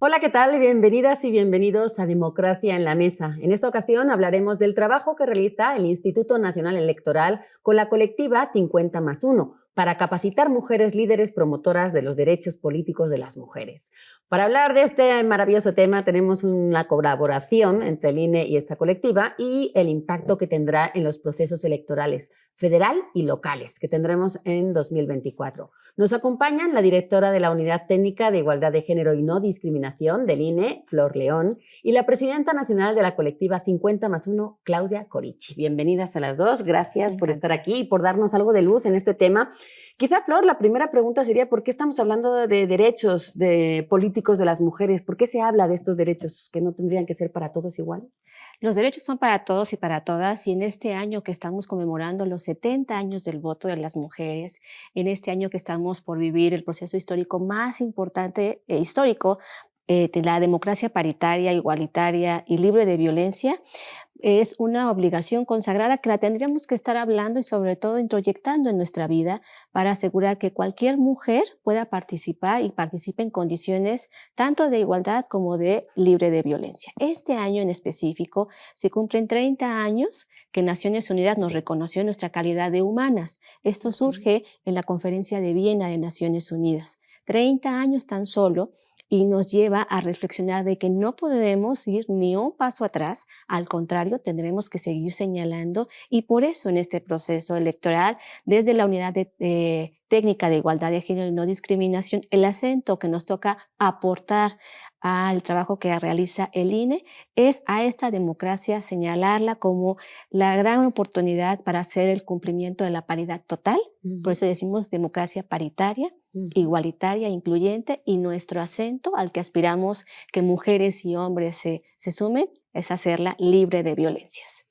Hola, ¿qué tal? Bienvenidas y bienvenidos a Democracia en la Mesa. En esta ocasión hablaremos del trabajo que realiza el Instituto Nacional Electoral con la colectiva 50+1 para capacitar mujeres líderes promotoras de los derechos políticos de las mujeres. Para hablar de este maravilloso tema tenemos una colaboración entre el INE y esta colectiva y el impacto que tendrá en los procesos electorales federal y locales que tendremos en 2024. Nos acompañan la directora de la Unidad Técnica de Igualdad de Género y No Discriminación del INE, Flor León, y la presidenta nacional de la colectiva 50+1, Claudia Corichi. Bienvenidas a las dos, gracias por estar aquí y por darnos algo de luz en este tema. Quizá, Flor, la primera pregunta sería ¿por qué estamos hablando de derechos políticos de las mujeres? ¿Por qué se habla de estos derechos que no tendrían que ser para todos igual? Los derechos son para todos y para todas, y en este año que estamos conmemorando los 70 años del voto de las mujeres, en este año que estamos por vivir el proceso histórico más importante de la democracia paritaria, igualitaria y libre de violencia, es una obligación consagrada que la tendríamos que estar hablando y sobre todo introyectando en nuestra vida para asegurar que cualquier mujer pueda participar y participe en condiciones tanto de igualdad como de libre de violencia. Este año en específico se cumplen 30 años que Naciones Unidas nos reconoció nuestra calidad de humanas. Esto surge en la Conferencia de Viena de Naciones Unidas. 30 años tan solo, y nos lleva a reflexionar de que no podemos ir ni un paso atrás, al contrario, tendremos que seguir señalando, y por eso en este proceso electoral, desde la Unidad Técnica de Igualdad de Género y No Discriminación, el acento que nos toca aportar al trabajo que realiza el INE es a esta democracia señalarla como la gran oportunidad para hacer el cumplimiento de la paridad total. Por eso decimos democracia paritaria, igualitaria, incluyente, y nuestro acento al que aspiramos que mujeres y hombres se sumen es hacerla libre de violencias.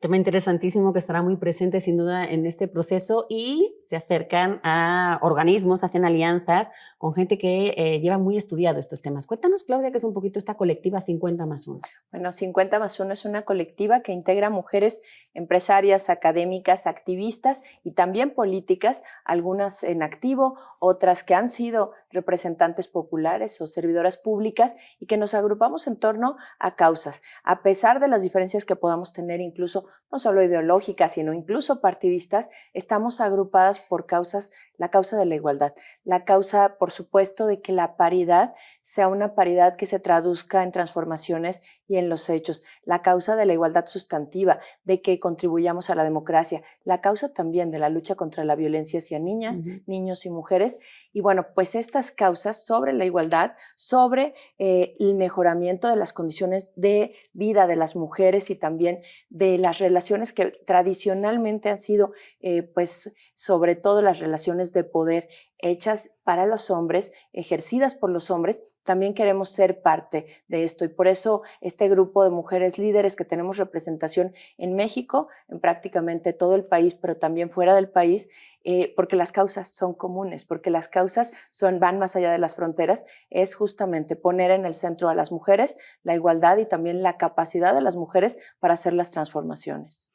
Tema interesantísimo que estará muy presente sin duda en este proceso y se acercan a organismos, hacen alianzas con gente que lleva muy estudiado estos temas. Cuéntanos, Claudia, qué es un poquito esta colectiva 50+1. Bueno, 50+1 es una colectiva que integra mujeres empresarias, académicas, activistas y también políticas, algunas en activo, otras que han sido representantes populares o servidoras públicas, y que nos agrupamos en torno a causas. A pesar de las diferencias que podamos tener, incluso no solo ideológicas, sino incluso partidistas, estamos agrupadas por causas, la causa de la igualdad, la causa, por supuesto, de que la paridad sea una paridad que se traduzca en transformaciones y en los hechos, la causa de la igualdad sustantiva, de que contribuyamos a la democracia, la causa también de la lucha contra la violencia hacia niñas, niños y mujeres. Y bueno, pues estas causas sobre la igualdad, sobre el mejoramiento de las condiciones de vida de las mujeres y también de las relaciones que tradicionalmente han sido, pues sobre todo las relaciones de poder hechas para los hombres, ejercidas por los hombres, también queremos ser parte de esto. Y por eso este grupo de mujeres líderes que tenemos representación en México, en prácticamente todo el país, pero también fuera del país, porque las causas son comunes, porque las causas van más allá de las fronteras, es justamente poner en el centro a las mujeres, la igualdad y también la capacidad de las mujeres para hacer las transformaciones.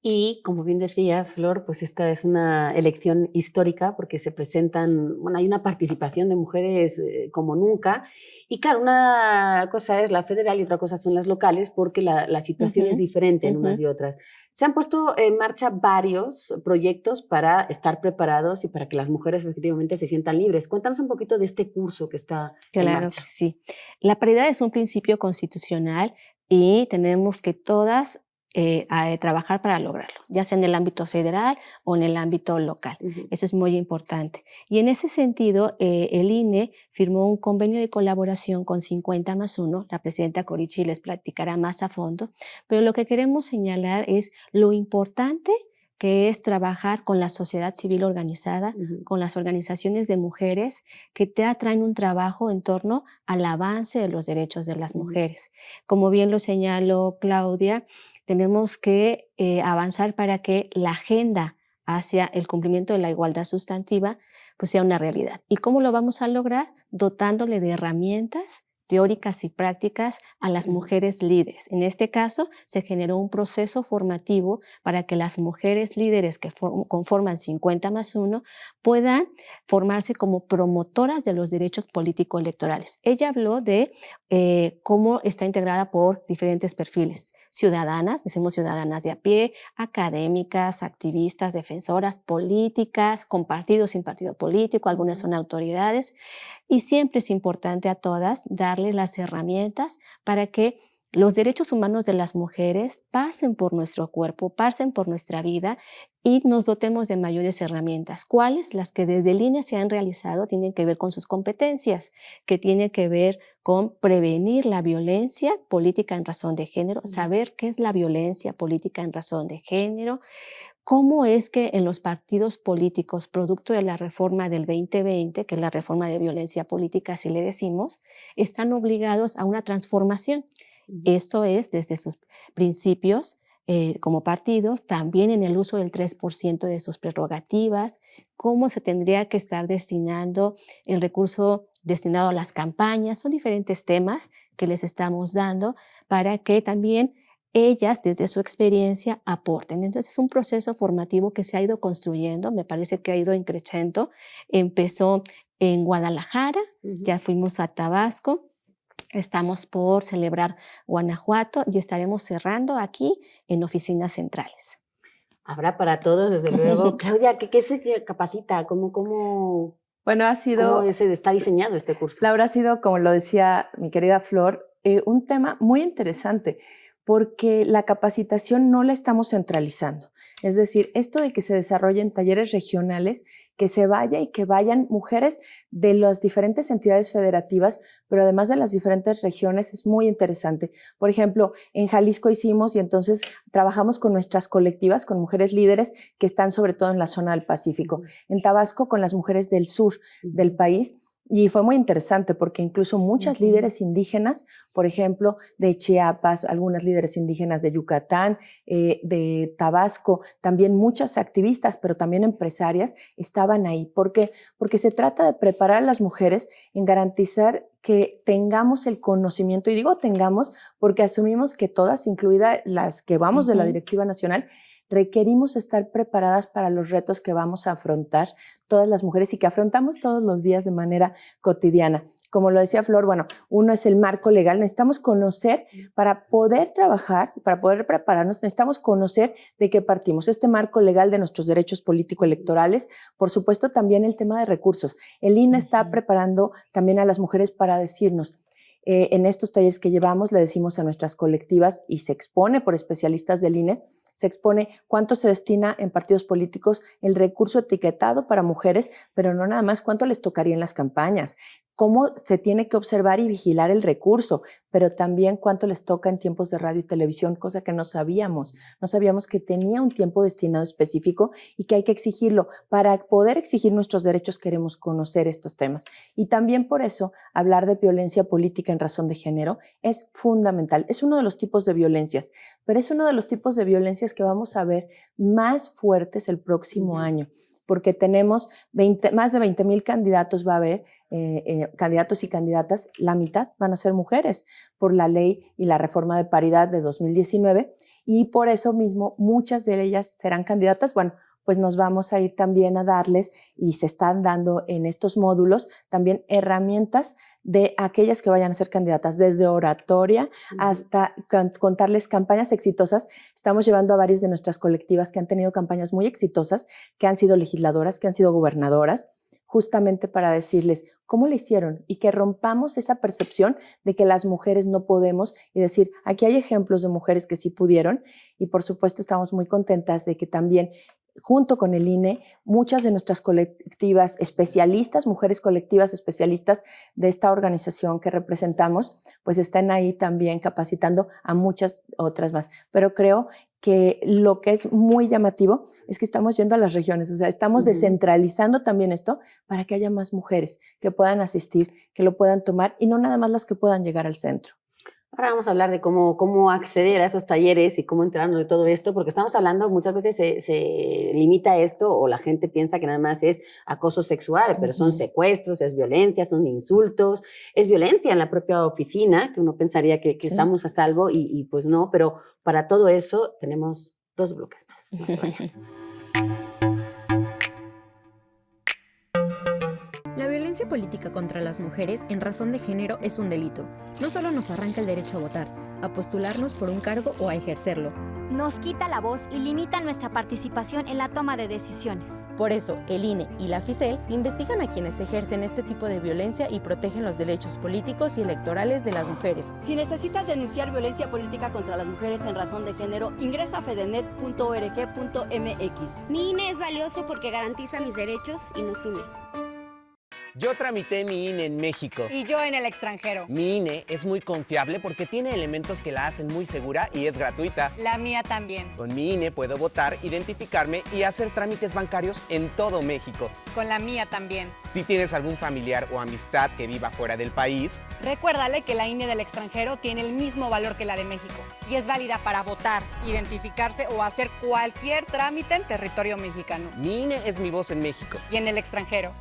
Y como bien decías, Flor, pues esta es una elección histórica porque se presentan, bueno, hay una participación de mujeres como nunca. Y claro, una cosa es la federal y otra cosa son las locales porque la situación es diferente en unas y otras. Se han puesto en marcha varios proyectos para estar preparados y para que las mujeres efectivamente se sientan libres. Cuéntanos un poquito de este curso que está en Claro marcha. que sí. La paridad es un principio constitucional y tenemos que todas trabajar para lograrlo, ya sea en el ámbito federal o en el ámbito local. Eso es muy importante. Y en ese sentido, el INE firmó un convenio de colaboración con 50+1. La presidenta Corichi les platicará más a fondo, pero lo que queremos señalar es lo importante que es trabajar con la sociedad civil organizada, con las organizaciones de mujeres que traen un trabajo en torno al avance de los derechos de las mujeres. Como bien lo señaló Claudia, tenemos que avanzar para que la agenda hacia el cumplimiento de la igualdad sustantiva pues sea una realidad. ¿Y cómo lo vamos a lograr? Dotándole de herramientas teóricas y prácticas a las mujeres líderes. En este caso, se generó un proceso formativo para que las mujeres líderes que conforman 50+1 puedan formarse como promotoras de los derechos político-electorales. Ella habló de cómo está integrada por diferentes perfiles. Ciudadanas, decimos ciudadanas de a pie, académicas, activistas, defensoras, políticas, con partido, sin partido político, algunas son autoridades, y siempre es importante a todas darles las herramientas para que los derechos humanos de las mujeres pasen por nuestro cuerpo, pasen por nuestra vida y nos dotemos de mayores herramientas. ¿Cuáles? Las que desde el INE se han realizado tienen que ver con sus competencias, que tienen que ver con prevenir la violencia política en razón de género, saber qué es la violencia política en razón de género, cómo es que en los partidos políticos, producto de la reforma del 2020, que es la reforma de violencia política, así le decimos, están obligados a una transformación. Esto es desde sus principios como partidos, también en el uso del 3% de sus prerrogativas, cómo se tendría que estar destinando el recurso destinado a las campañas. Son diferentes temas que les estamos dando para que también ellas, desde su experiencia, aporten. Entonces, es un proceso formativo que se ha ido construyendo, me parece que ha ido increciendo. Empezó en Guadalajara, ya fuimos a Tabasco, estamos por celebrar Guanajuato y estaremos cerrando aquí en oficinas centrales. Habrá para todos, desde luego. Claudia, ¿qué se capacita? ¿Cómo está diseñado este curso? Laura, ha sido, como lo decía mi querida Flor, un tema muy interesante, porque la capacitación no la estamos centralizando. Es decir, esto de que se desarrollen talleres regionales, que se vaya y que vayan mujeres de las diferentes entidades federativas, pero además de las diferentes regiones, es muy interesante. Por ejemplo, en Jalisco hicimos y entonces trabajamos con nuestras colectivas, con mujeres líderes que están sobre todo en la zona del Pacífico. En Tabasco con las mujeres del sur del país. Y fue muy interesante porque incluso muchas líderes indígenas, por ejemplo, de Chiapas, algunas líderes indígenas de Yucatán, de Tabasco, también muchas activistas, pero también empresarias estaban ahí. ¿Por qué? Porque se trata de preparar a las mujeres en garantizar que tengamos el conocimiento, y digo tengamos porque asumimos que todas, incluidas las que vamos de la Directiva Nacional, requerimos estar preparadas para los retos que vamos a afrontar todas las mujeres y que afrontamos todos los días de manera cotidiana. Como lo decía Flor, bueno, uno es el marco legal. Necesitamos conocer para poder trabajar, para poder prepararnos, necesitamos conocer de qué partimos. Este marco legal de nuestros derechos político-electorales, por supuesto también el tema de recursos. El INE está preparando también a las mujeres para decirnos, en estos talleres que llevamos le decimos a nuestras colectivas y se expone por especialistas del INE, se expone cuánto se destina en partidos políticos el recurso etiquetado para mujeres, pero no nada más cuánto les tocaría en las campañas, cómo se tiene que observar y vigilar el recurso, pero también cuánto les toca en tiempos de radio y televisión, cosa que no sabíamos. No sabíamos que tenía un tiempo destinado específico y que hay que exigirlo. Para poder exigir nuestros derechos queremos conocer estos temas. Y también por eso hablar de violencia política en razón de género es fundamental. Es uno de los tipos de violencias, pero es uno de los tipos de violencias que vamos a ver más fuertes el próximo año, porque tenemos más de 20,000 candidatos, va a haber candidatos y candidatas, la mitad van a ser mujeres por la ley y la reforma de paridad de 2019 y por eso mismo muchas de ellas serán candidatas. Bueno, pues nos vamos a ir también a darles y se están dando en estos módulos también herramientas de aquellas que vayan a ser candidatas, desde oratoria hasta contarles campañas exitosas. Estamos llevando a varias de nuestras colectivas que han tenido campañas muy exitosas, que han sido legisladoras, que han sido gobernadoras, justamente para decirles cómo lo hicieron y que rompamos esa percepción de que las mujeres no podemos y decir, aquí hay ejemplos de mujeres que sí pudieron y por supuesto estamos muy contentas de que también junto con el INE, muchas de nuestras colectivas especialistas, mujeres colectivas especialistas de esta organización que representamos, pues están ahí también capacitando a muchas otras más. Pero creo que lo que es muy llamativo es que estamos yendo a las regiones, o sea, estamos descentralizando también esto para que haya más mujeres que puedan asistir, que lo puedan tomar y no nada más las que puedan llegar al centro. Ahora vamos a hablar de cómo acceder a esos talleres y cómo enterarnos de todo esto, porque estamos hablando, muchas veces se limita esto o la gente piensa que nada más es acoso sexual, pero son secuestros, es violencia, son insultos, es violencia en la propia oficina, que uno pensaría que Sí. estamos a salvo y pues no, pero para todo eso tenemos 2 bloques más. No se vayan. La violencia política contra las mujeres en razón de género es un delito. No solo nos arranca el derecho a votar, a postularnos por un cargo o a ejercerlo. Nos quita la voz y limita nuestra participación en la toma de decisiones. Por eso, el INE y la FICEL investigan a quienes ejercen este tipo de violencia y protegen los derechos políticos y electorales de las mujeres. Si necesitas denunciar violencia política contra las mujeres en razón de género, ingresa a fedenet.org.mx. Mi INE es valioso porque garantiza mis derechos y nos une. Yo tramité mi INE en México. Y yo en el extranjero. Mi INE es muy confiable porque tiene elementos que la hacen muy segura y es gratuita. La mía también. Con mi INE puedo votar, identificarme y hacer trámites bancarios en todo México. Con la mía también. Si tienes algún familiar o amistad que viva fuera del país, recuérdale que la INE del extranjero tiene el mismo valor que la de México y es válida para votar, identificarse o hacer cualquier trámite en territorio mexicano. Mi INE es mi voz en México. Y en el extranjero.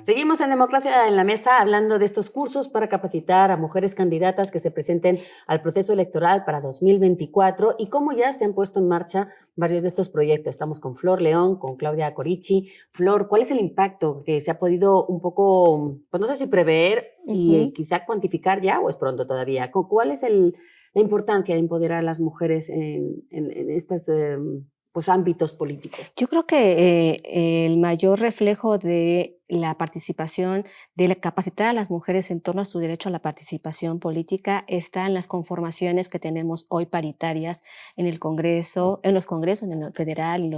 Seguimos en Democracia en la Mesa hablando de estos cursos para capacitar a mujeres candidatas que se presenten al proceso electoral para 2024 y cómo ya se han puesto en marcha varios de estos proyectos. Estamos con Flor León, con Claudia Corici. Flor, ¿cuál es el impacto que se ha podido un poco, pues no sé si prever y quizá cuantificar ya o es pronto todavía? ¿Cuál es la importancia de empoderar a las mujeres en estos pues, ámbitos políticos? Yo creo que el mayor reflejo de la participación, de capacitar a las mujeres en torno a su derecho a la participación política está en las conformaciones que tenemos hoy paritarias en el Congreso, en los congresos, en el federal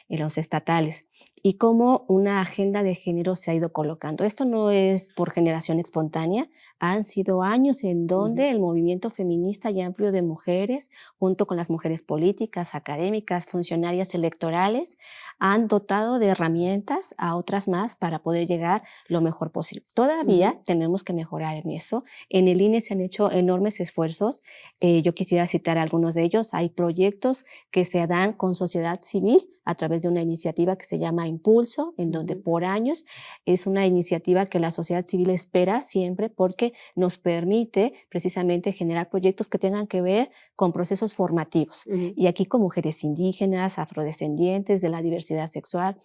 y los estatales, y cómo una agenda de género se ha ido colocando. Esto no es por generación espontánea, han sido años en donde el movimiento feminista y amplio de mujeres, junto con las mujeres políticas, académicas, funcionarias electorales, han dotado de herramientas a otras más para poder llegar lo mejor posible. Todavía tenemos que mejorar en eso. En el INE se han hecho enormes esfuerzos. Yo quisiera citar algunos de ellos. Hay proyectos que se dan con sociedad civil a través de una iniciativa que se llama Impulso, en donde por años es una iniciativa que la sociedad civil espera siempre porque nos permite precisamente generar proyectos que tengan que ver con procesos formativos. Y aquí con mujeres indígenas, afrodescendientes, de la diversidad sexual,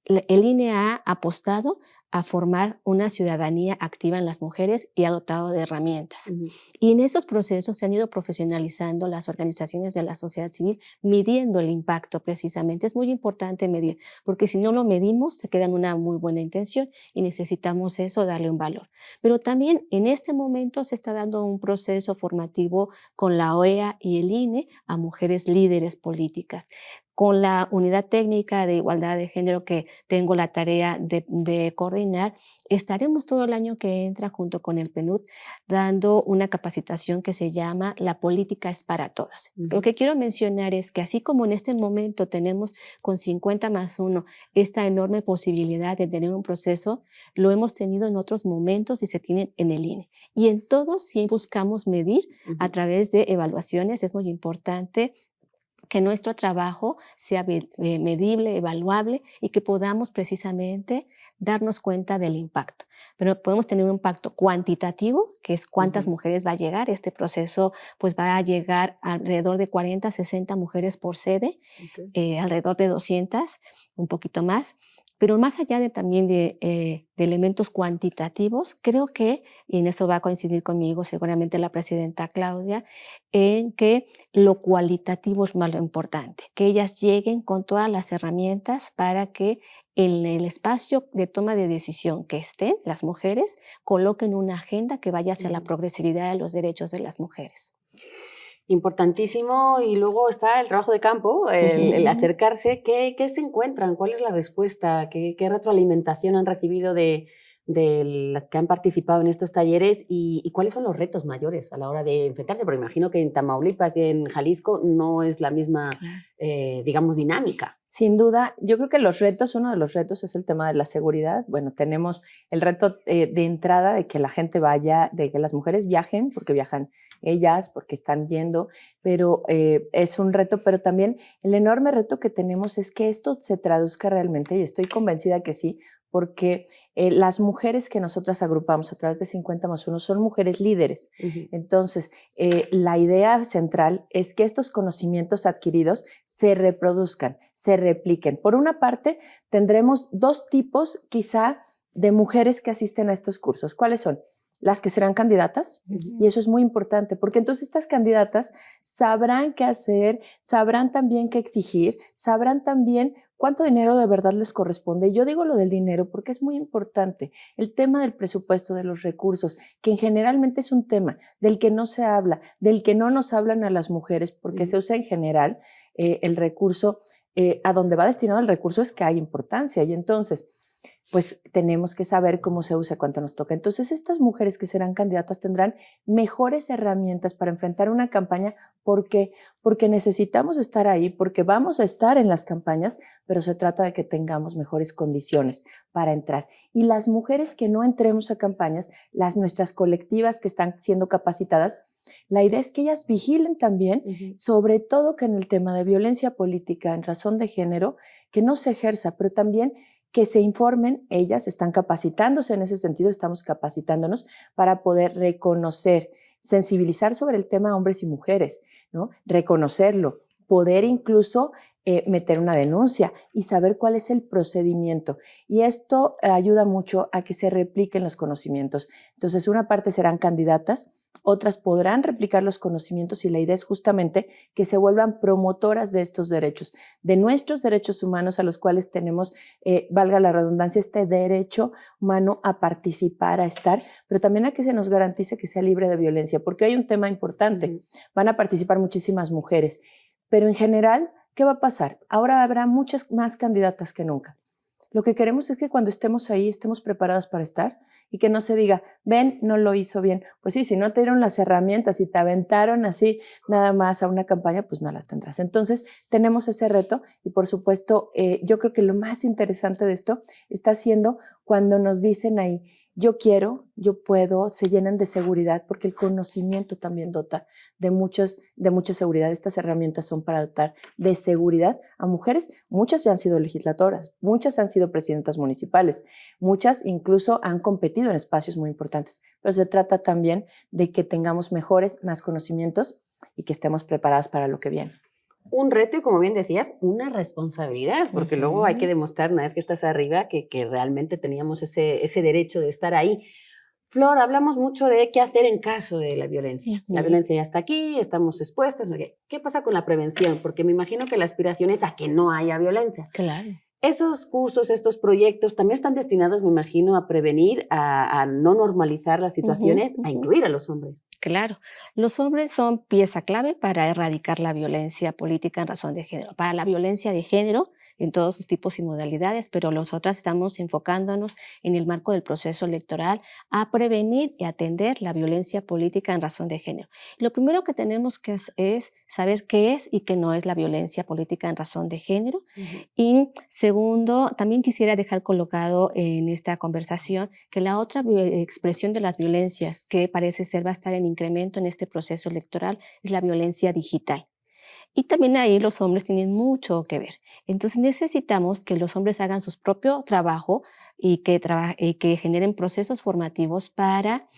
el INE ha apostado a formar una ciudadanía activa en las mujeres y ha dotado de herramientas. Y en esos procesos se han ido profesionalizando las organizaciones de la sociedad civil, midiendo el impacto precisamente. Es muy importante medir, porque si no lo medimos, se queda en una muy buena intención y necesitamos eso, darle un valor. Pero también en este momento se está dando un proceso formativo con la OEA y el INE a mujeres líderes políticas. Con la unidad técnica de igualdad de género que tengo la tarea de coordinar, estaremos todo el año que entra junto con el PNUD dando una capacitación que se llama La política es para todas. Lo que quiero mencionar es que así como en este momento tenemos con 50+1 esta enorme posibilidad de tener un proceso, lo hemos tenido en otros momentos y se tienen en el INE. Y en todos sí buscamos medir a través de evaluaciones. Es muy importante que nuestro trabajo sea medible, evaluable y que podamos precisamente darnos cuenta del impacto. Pero podemos tener un impacto cuantitativo, que es cuántas mujeres va a llegar. Este proceso pues va a llegar alrededor de 40, 60 mujeres por sede, alrededor de 200, un poquito más. Pero más allá también de elementos cuantitativos, creo que, y en eso va a coincidir conmigo seguramente la presidenta Claudia, en que lo cualitativo es más lo importante, que ellas lleguen con todas las herramientas para que en el espacio de toma de decisión que estén las mujeres, coloquen una agenda que vaya hacia la progresividad de los derechos de las mujeres. Importantísimo, y luego está el trabajo de campo, el acercarse. ¿Qué se encuentran? ¿Cuál es la respuesta? ¿Qué retroalimentación han recibido de de las que han participado en estos talleres y cuáles son los retos mayores a la hora de enfrentarse, porque imagino que en Tamaulipas y en Jalisco no es la misma, digamos, dinámica. Sin duda, yo creo que uno de los retos es el tema de la seguridad. Bueno, tenemos el reto de entrada de que la gente vaya, de que las mujeres viajen, porque viajan ellas, porque están yendo, pero es un reto, pero también el enorme reto que tenemos es que esto se traduzca realmente, y estoy convencida que sí, porque las mujeres que nosotras agrupamos a través de 50+1 son mujeres líderes. Entonces, la idea central es que estos conocimientos adquiridos se reproduzcan, se repliquen. Por una parte, tendremos dos tipos quizá de mujeres que asisten a estos cursos. ¿Cuáles son? Las que serán candidatas, y eso es muy importante, porque entonces estas candidatas sabrán qué hacer, sabrán también qué exigir, sabrán también cuánto dinero de verdad les corresponde. Y yo digo lo del dinero porque es muy importante. El tema del presupuesto, de los recursos, que generalmente es un tema del que no se habla, del que no nos hablan a las mujeres, porque se usa en general el recurso, a donde va destinado el recurso es que hay importancia, y entonces pues tenemos que saber cómo se usa, cuánto nos toca. Entonces, estas mujeres que serán candidatas tendrán mejores herramientas para enfrentar una campaña. ¿Por qué? Porque necesitamos estar ahí, porque vamos a estar en las campañas, pero se trata de que tengamos mejores condiciones para entrar. Y las mujeres que no entremos a campañas, nuestras colectivas que están siendo capacitadas, la idea es que ellas vigilen también, sobre todo que en el tema de violencia política en razón de género, que no se ejerza, pero también que se informen. Ellas están capacitándose en ese sentido, estamos capacitándonos para poder reconocer, sensibilizar sobre el tema hombres y mujeres, ¿no? Reconocerlo, poder incluso meter una denuncia y saber cuál es el procedimiento. Y esto ayuda mucho a que se repliquen los conocimientos. Entonces, una parte serán candidatas, otras podrán replicar los conocimientos, y la idea es justamente que se vuelvan promotoras de estos derechos, de nuestros derechos humanos a los cuales tenemos, valga la redundancia, este derecho humano a participar, a estar, pero también a que se nos garantice que sea libre de violencia, porque hay un tema importante. Van a participar muchísimas mujeres, pero en general, ¿qué va a pasar? Ahora habrá muchas más candidatas que nunca. Lo que queremos es que cuando estemos ahí estemos preparadas para estar, y que no se diga, ven, no lo hizo bien. Pues sí, si no te dieron las herramientas y te aventaron así nada más a una campaña, pues no las tendrás. Entonces tenemos ese reto, y por supuesto yo creo que lo más interesante de esto está siendo cuando nos dicen ahí, yo quiero, yo puedo, se llenan de seguridad, porque el conocimiento también dota de mucha seguridad. Estas herramientas son para dotar de seguridad a mujeres. Muchas ya han sido legisladoras, muchas han sido presidentas municipales, muchas incluso han competido en espacios muy importantes. Pero se trata también de que tengamos más conocimientos, y que estemos preparadas para lo que viene. Un reto y, como bien decías, una responsabilidad, porque luego hay que demostrar, una vez que estás arriba, que realmente teníamos ese derecho de estar ahí. Flor, hablamos mucho de qué hacer en caso de la violencia. La violencia ya está aquí, estamos expuestas. ¿Qué pasa con la prevención? Porque me imagino que la aspiración es a que no haya violencia. Claro. Esos cursos, estos proyectos también están destinados, me imagino, a prevenir, a no normalizar las situaciones, a incluir a los hombres. Claro, los hombres son pieza clave para erradicar la violencia política en razón de género, para la violencia de género en todos sus tipos y modalidades, pero nosotras estamos enfocándonos en el marco del proceso electoral a prevenir y atender la violencia política en razón de género. Lo primero que tenemos que es saber qué es y qué no es la violencia política en razón de género. Y segundo, también quisiera dejar colocado en esta conversación que la otra expresión de las violencias que parece ser va a estar en incremento en este proceso electoral es la violencia digital. Y también ahí los hombres tienen mucho que ver. Entonces necesitamos que los hombres hagan su propio trabajo y que generen procesos formativos para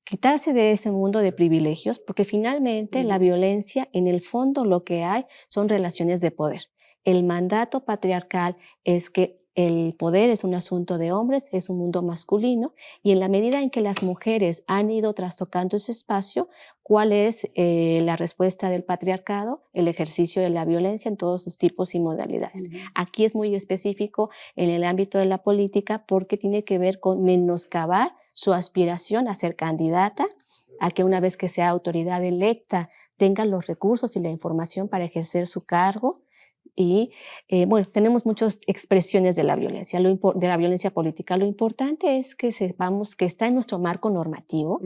quitarse de ese mundo de privilegios, porque finalmente la violencia, en el fondo lo que hay son relaciones de poder. El mandato patriarcal es que el poder es un asunto de hombres, es un mundo masculino, y en la medida en que las mujeres han ido trastocando ese espacio, ¿cuál es la respuesta del patriarcado? El ejercicio de la violencia en todos sus tipos y modalidades. Aquí es muy específico en el ámbito de la política, porque tiene que ver con menoscabar su aspiración a ser candidata, a que una vez que sea autoridad electa tenga los recursos y la información para ejercer su cargo, y bueno, tenemos muchas expresiones de la violencia, de la violencia política. Lo importante es que sepamos que está en nuestro marco normativo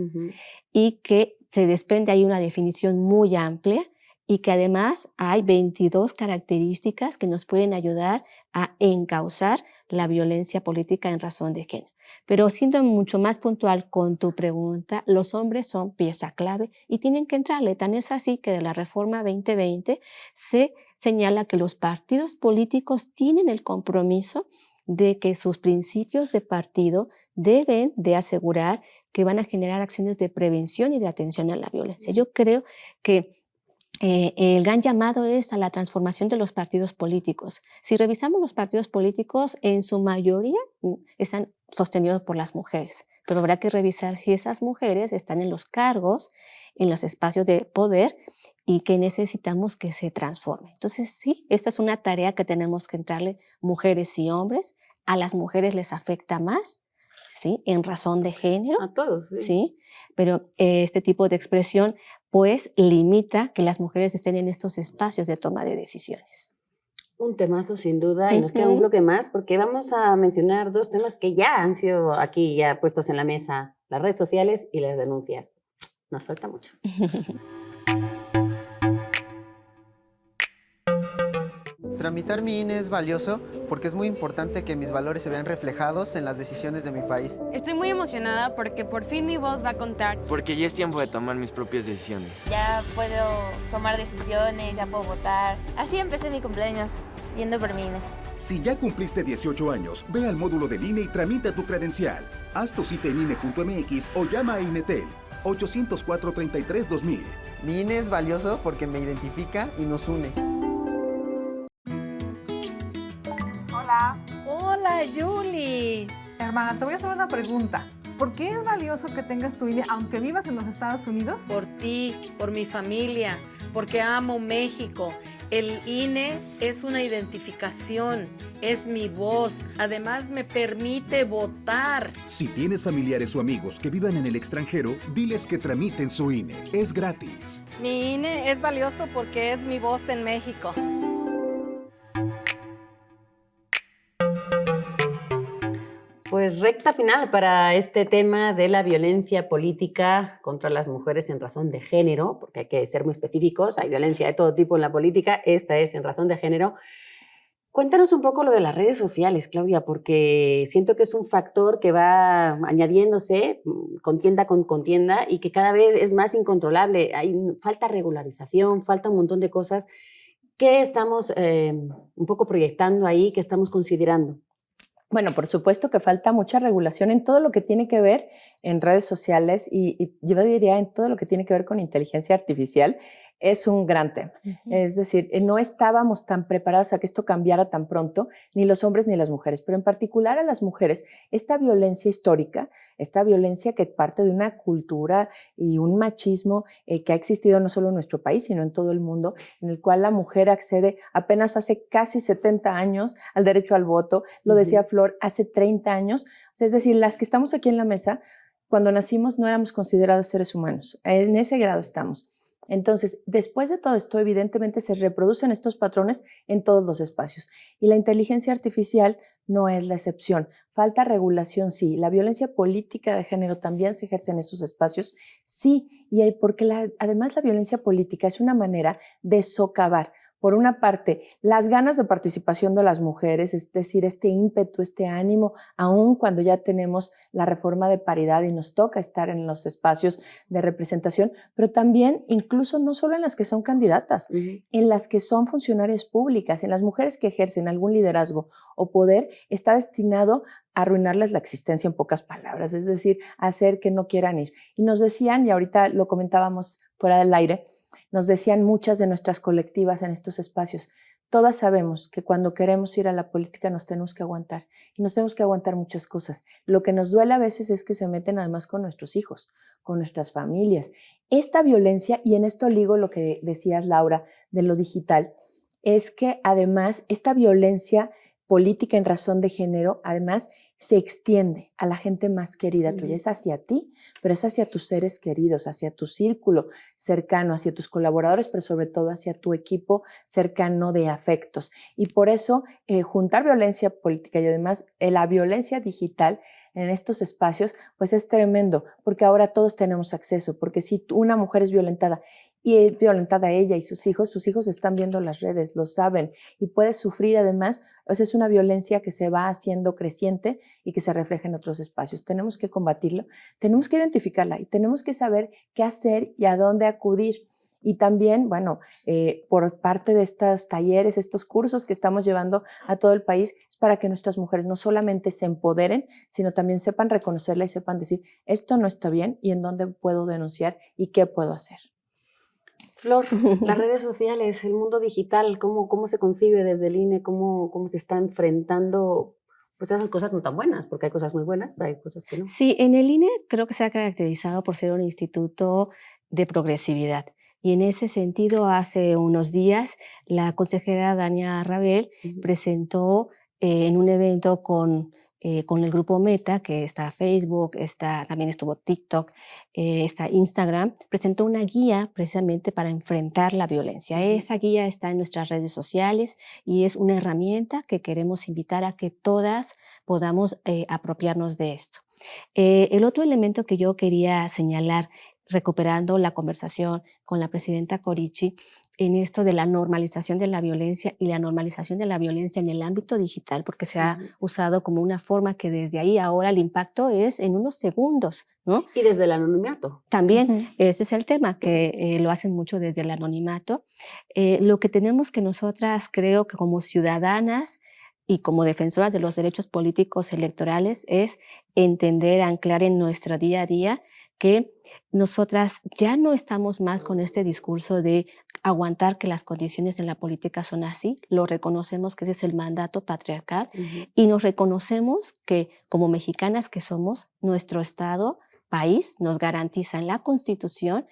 y que se desprende ahí una definición muy amplia y que además hay 22 características que nos pueden ayudar a encauzar la violencia política en razón de género. Pero siendo mucho más puntual con tu pregunta, los hombres son pieza clave y tienen que entrarle. Tan es así que de la reforma 2020 se señala que los partidos políticos tienen el compromiso de que sus principios de partido deben de asegurar que van a generar acciones de prevención y de atención a la violencia. Yo creo que el gran llamado es a la transformación de los partidos políticos. Si revisamos los partidos políticos, en su mayoría están sostenidos por las mujeres, pero habrá que revisar si esas mujeres están en los cargos, en los espacios de poder y que necesitamos que se transforme. Entonces, sí, esta es una tarea que tenemos que entrarle mujeres y hombres. A las mujeres les afecta más, ¿sí? En razón de género. A todos, sí. ¿Sí? Pero este tipo de expresión pues limita que las mujeres estén en estos espacios de toma de decisiones. Un temazo sin duda y nos queda un bloque más porque vamos a mencionar dos temas que ya han sido aquí ya puestos en la mesa, las redes sociales y las denuncias. Nos falta mucho. Tramitar mi INE es valioso porque es muy importante que mis valores se vean reflejados en las decisiones de mi país. Estoy muy emocionada porque por fin mi voz va a contar. Porque ya es tiempo de tomar mis propias decisiones. Ya puedo tomar decisiones, ya puedo votar. Así empecé mi cumpleaños, yendo por mi INE. Si ya cumpliste 18 años, ve al módulo del INE y tramita tu credencial. Haz tu cita en INE.mx o llama a INETEL 804-33-2000. Mi INE es valioso porque me identifica y nos une. Hola, Julie. Hermana, te voy a hacer una pregunta. ¿Por qué es valioso que tengas tu INE aunque vivas en los Estados Unidos? Por ti, por mi familia, porque amo México. El INE es una identificación, es mi voz. Además, me permite votar. Si tienes familiares o amigos que vivan en el extranjero, diles que tramiten su INE. Es gratis. Mi INE es valioso porque es mi voz en México. Pues recta final para este tema de la violencia política contra las mujeres en razón de género, porque hay que ser muy específicos, hay violencia de todo tipo en la política, esta es en razón de género. Cuéntanos un poco lo de las redes sociales, Claudia, porque siento que es un factor que va añadiéndose contienda con contienda y que cada vez es más incontrolable. Falta regularización, falta un montón de cosas. ¿Qué estamos un poco proyectando ahí, qué estamos considerando? Bueno, por supuesto que falta mucha regulación en todo lo que tiene que ver en redes sociales y yo diría en todo lo que tiene que ver con inteligencia artificial. Es un gran tema. Es decir, no estábamos tan preparados a que esto cambiara tan pronto, ni los hombres ni las mujeres, pero en particular a las mujeres, esta violencia histórica, esta violencia que parte de una cultura y un machismo que ha existido no solo en nuestro país, sino en todo el mundo, en el cual la mujer accede apenas hace casi 70 años al derecho al voto, lo decía Flor, hace 30 años. Es decir, las que estamos aquí en la mesa, cuando nacimos no éramos considerados seres humanos. En ese grado estamos. Entonces, después de todo esto, evidentemente se reproducen estos patrones en todos los espacios. Y la inteligencia artificial no es la excepción. Falta regulación, sí. La violencia política de género también se ejerce en esos espacios, sí. Y porque además la violencia política es una manera de socavar, por una parte, las ganas de participación de las mujeres, es decir, este ímpetu, este ánimo, aun cuando ya tenemos la reforma de paridad y nos toca estar en los espacios de representación, pero también incluso no solo en las que son candidatas, en las que son funcionarias públicas, en las mujeres que ejercen algún liderazgo o poder, está destinado a arruinarles la existencia en pocas palabras, es decir, a hacer que no quieran ir. Y nos decían, y ahorita lo comentábamos fuera del aire, nos decían muchas de nuestras colectivas en estos espacios, todas sabemos que cuando queremos ir a la política nos tenemos que aguantar y nos tenemos que aguantar muchas cosas. Lo que nos duele a veces es que se meten además con nuestros hijos, con nuestras familias. Esta violencia, y en esto ligo lo que decías, Laura, de lo digital, es que además esta violencia política en razón de género, además se extiende a la gente más querida tuya. Es hacia ti, pero es hacia tus seres queridos, hacia tu círculo cercano, hacia tus colaboradores, pero sobre todo hacia tu equipo cercano de afectos. Y por eso juntar violencia política y además la violencia digital en estos espacios, pues es tremendo, porque ahora todos tenemos acceso, porque si una mujer es violentada y es violentada ella y sus hijos están viendo las redes, lo saben y puede sufrir además, o sea, es una violencia que se va haciendo creciente y que se refleja en otros espacios. Tenemos que combatirlo, tenemos que identificarla y tenemos que saber qué hacer y a dónde acudir. Y también, bueno, por parte de estos talleres, estos cursos que estamos llevando a todo el país, es para que nuestras mujeres no solamente se empoderen, sino también sepan reconocerla y sepan decir, esto no está bien y en dónde puedo denunciar y qué puedo hacer. Flor, las redes sociales, el mundo digital, ¿cómo se concibe desde el INE? ¿Cómo se está enfrentando pues esas cosas no tan buenas? Porque hay cosas muy buenas, pero hay cosas que no. Sí, en el INE creo que se ha caracterizado por ser un instituto de progresividad. Y en ese sentido, hace unos días, la consejera Dania Rabel presentó en un evento con el grupo Meta, que está Facebook, también estuvo TikTok, está Instagram, presentó una guía precisamente para enfrentar la violencia. Esa guía está en nuestras redes sociales y es una herramienta que queremos invitar a que todas podamos apropiarnos de esto. El otro elemento que yo quería señalar, recuperando la conversación con la presidenta Corici, en esto de la normalización de la violencia y la normalización de la violencia en el ámbito digital, porque se ha usado como una forma que desde ahí ahora el impacto es en unos segundos, ¿no? Y desde el anonimato. También ese es el tema, que lo hacen mucho desde el anonimato. Lo que tenemos que nosotras, creo que como ciudadanas y como defensoras de los derechos políticos electorales, es entender, anclar en nuestro día a día que nosotras ya no estamos más con este discurso de aguantar que las condiciones en la política son así, lo reconocemos que ese es el mandato patriarcal y nos reconocemos que como mexicanas que somos, nuestro Estado, país, nos garantiza en la Constitución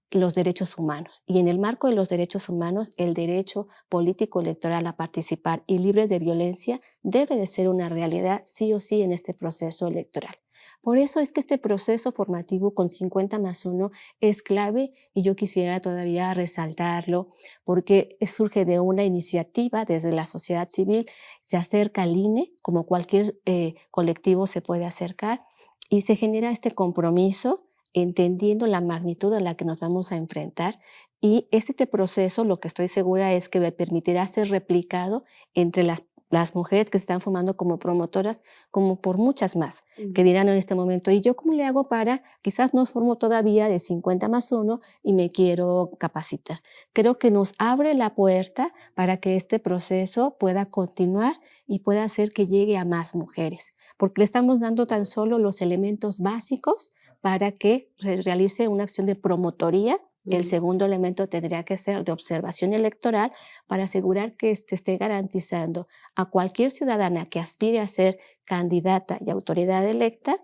los derechos humanos. Y en el marco de los derechos humanos, el derecho político electoral a participar y libres de violencia debe de ser una realidad sí o sí en este proceso electoral. Por eso es que este proceso formativo con 50+1 es clave y yo quisiera todavía resaltarlo porque surge de una iniciativa desde la sociedad civil, se acerca al INE, como cualquier colectivo se puede acercar y se genera este compromiso entendiendo la magnitud a la que nos vamos a enfrentar y este proceso lo que estoy segura es que permitirá ser replicado entre las mujeres que se están formando como promotoras, como por muchas más, que dirán en este momento, ¿y yo cómo le hago para, quizás no formo todavía de 50+1 y me quiero capacitar? Creo que nos abre la puerta para que este proceso pueda continuar y pueda hacer que llegue a más mujeres, porque le estamos dando tan solo los elementos básicos para que realice una acción de promotoría. El segundo elemento tendría que ser de observación electoral para asegurar que esté garantizando a cualquier ciudadana que aspire a ser candidata y autoridad electa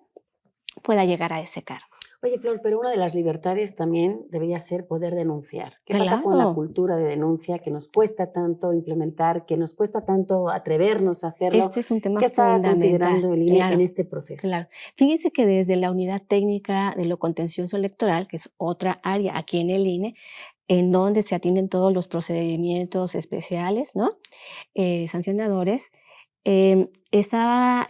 pueda llegar a ese cargo. Oye, Flor, pero una de las libertades también debería ser poder denunciar. ¿Qué pasa con la cultura de denuncia que nos cuesta tanto implementar, que nos cuesta tanto atrevernos a hacerlo? Este es un tema ¿Qué está fundamental considerando el INE en este proceso? Claro. Fíjense que desde la Unidad Técnica de lo Contencioso Electoral, que es otra área aquí en el INE, en donde se atienden todos los procedimientos especiales, ¿no? Sancionadores, está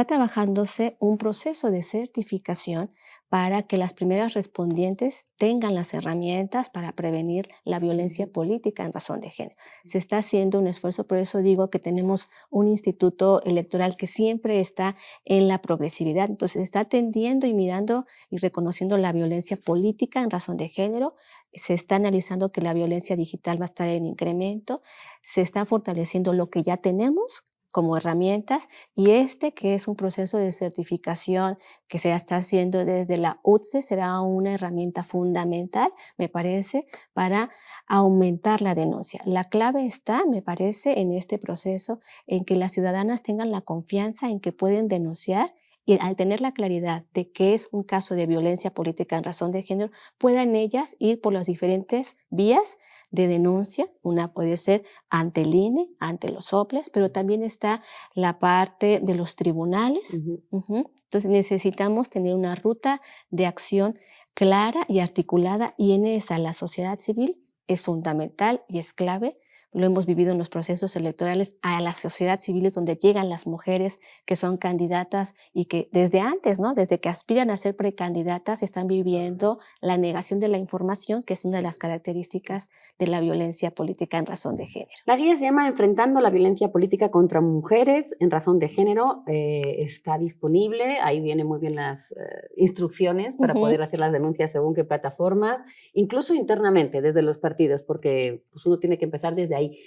trabajándose un proceso de certificación para que las primeras respondientes tengan las herramientas para prevenir la violencia política en razón de género. Se está haciendo un esfuerzo, por eso digo que tenemos un instituto electoral que siempre está en la progresividad, entonces está atendiendo y mirando y reconociendo la violencia política en razón de género, se está analizando que la violencia digital va a estar en incremento, se está fortaleciendo lo que ya tenemos como herramientas y que es un proceso de certificación que se está haciendo desde la UTCE será una herramienta fundamental, me parece, para aumentar la denuncia. La clave está, me parece, en este proceso en que las ciudadanas tengan la confianza en que pueden denunciar y al tener la claridad de que es un caso de violencia política en razón de género, puedan ellas ir por las diferentes vías de denuncia. Una puede ser ante el INE, ante los soples, pero también está la parte de los tribunales. Entonces necesitamos tener una ruta de acción clara y articulada, y en esa la sociedad civil es fundamental y es clave. Lo hemos vivido en los procesos electorales. A la sociedad civil es donde llegan las mujeres que son candidatas y que desde antes, ¿no?, desde que aspiran a ser precandidatas, están viviendo la negación de la información, que es una de las características de la violencia política en razón de género. La guía se llama Enfrentando la violencia política contra mujeres en razón de género. Está disponible, ahí vienen muy bien las instrucciones para poder hacer las denuncias según qué plataformas, incluso internamente desde los partidos, porque pues, uno tiene que empezar desde ahí.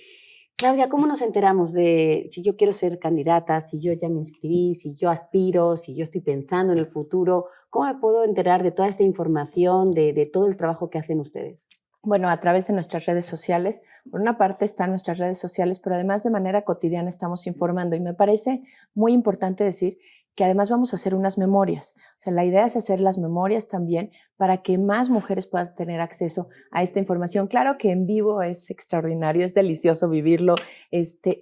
Claudia, ¿cómo nos enteramos de si yo quiero ser candidata, si yo ya me inscribí, si yo aspiro, si yo estoy pensando en el futuro? ¿Cómo me puedo enterar de toda esta información, de todo el trabajo que hacen ustedes? Bueno, a través de nuestras redes sociales. Por una parte están nuestras redes sociales, pero además de manera cotidiana estamos informando, y me parece muy importante decir que además vamos a hacer unas memorias. O sea, la idea es hacer las memorias también para que más mujeres puedan tener acceso a esta información. Claro que en vivo es extraordinario, es delicioso vivirlo,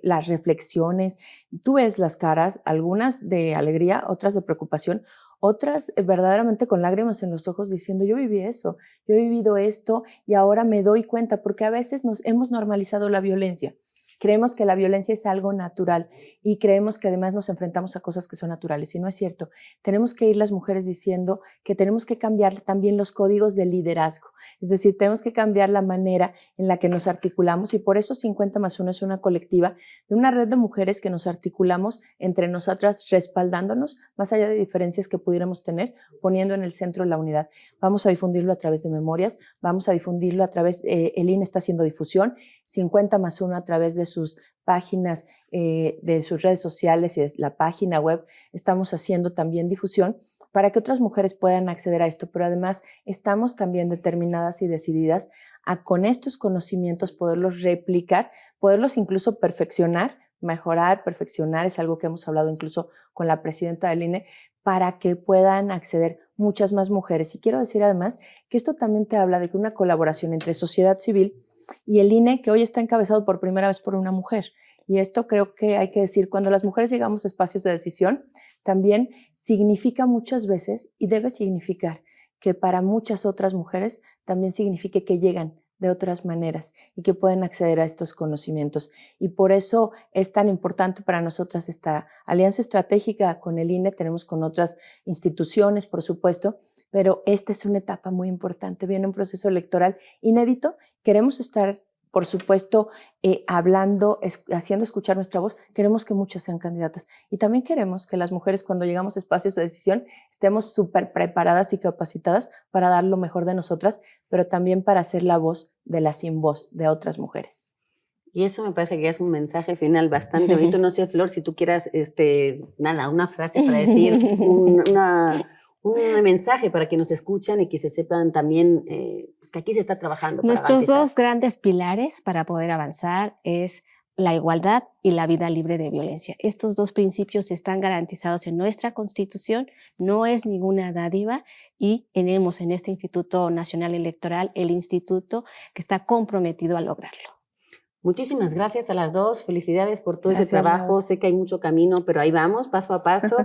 las reflexiones. Tú ves las caras, algunas de alegría, otras de preocupación, otras verdaderamente con lágrimas en los ojos diciendo, yo viví eso, yo he vivido esto y ahora me doy cuenta, porque a veces nos hemos normalizado la violencia. Creemos que la violencia es algo natural y creemos que además nos enfrentamos a cosas que son naturales, y no es cierto. Tenemos que ir las mujeres diciendo que tenemos que cambiar también los códigos de liderazgo, es decir, tenemos que cambiar la manera en la que nos articulamos, y por eso 50+1 es una colectiva de una red de mujeres que nos articulamos entre nosotras, respaldándonos más allá de diferencias que pudiéramos tener, poniendo en el centro la unidad. Vamos a difundirlo a través de memorias, vamos a difundirlo a través, el INE está haciendo difusión, 50+1 a través de sus páginas, de sus redes sociales y de la página web, estamos haciendo también difusión para que otras mujeres puedan acceder a esto, pero además estamos también determinadas y decididas a con estos conocimientos poderlos replicar, poderlos incluso perfeccionar, mejorar, perfeccionar, es algo que hemos hablado incluso con la presidenta del INE, para que puedan acceder muchas más mujeres. Y quiero decir además que esto también te habla de que una colaboración entre sociedad civil y el INE, que hoy está encabezado por primera vez por una mujer. Y esto creo que hay que decir, cuando las mujeres llegamos a espacios de decisión, también significa muchas veces, y debe significar, que para muchas otras mujeres también signifique que llegan de otras maneras y que pueden acceder a estos conocimientos. Y por eso es tan importante para nosotras esta alianza estratégica con el INE, tenemos con otras instituciones, por supuesto, pero esta es una etapa muy importante. Viene un proceso electoral inédito, queremos estar, por supuesto, hablando, haciendo escuchar nuestra voz. Queremos que muchas sean candidatas, y también queremos que las mujeres, cuando llegamos a espacios de decisión, estemos súper preparadas y capacitadas para dar lo mejor de nosotras, pero también para ser la voz de la sin voz de otras mujeres. Y eso me parece que es un mensaje final bastante bonito. No sé, Flor, si tú quieras, una frase para decir, un mensaje para que nos escuchan y que se sepan también pues que aquí se está trabajando. Nuestros dos grandes pilares para poder avanzar es la igualdad y la vida libre de violencia. Estos dos principios están garantizados en nuestra Constitución, no es ninguna dádiva, y tenemos en este Instituto Nacional Electoral el instituto que está comprometido a lograrlo. Muchísimas gracias a las dos, felicidades por todo ese trabajo, sé que hay mucho camino, pero ahí vamos, paso a paso,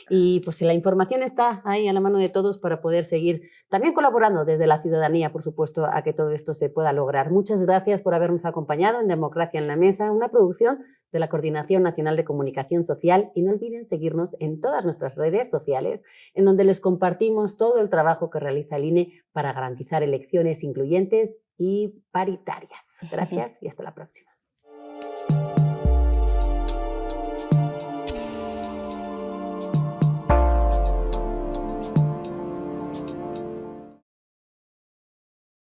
y pues la información está ahí a la mano de todos para poder seguir también colaborando desde la ciudadanía, por supuesto, a que todo esto se pueda lograr. Muchas gracias por habernos acompañado en Democracia en la Mesa, una producción de la Coordinación Nacional de Comunicación Social, y no olviden seguirnos en todas nuestras redes sociales, en donde les compartimos todo el trabajo que realiza el INE para garantizar elecciones incluyentes y paritarias. Gracias y hasta la próxima.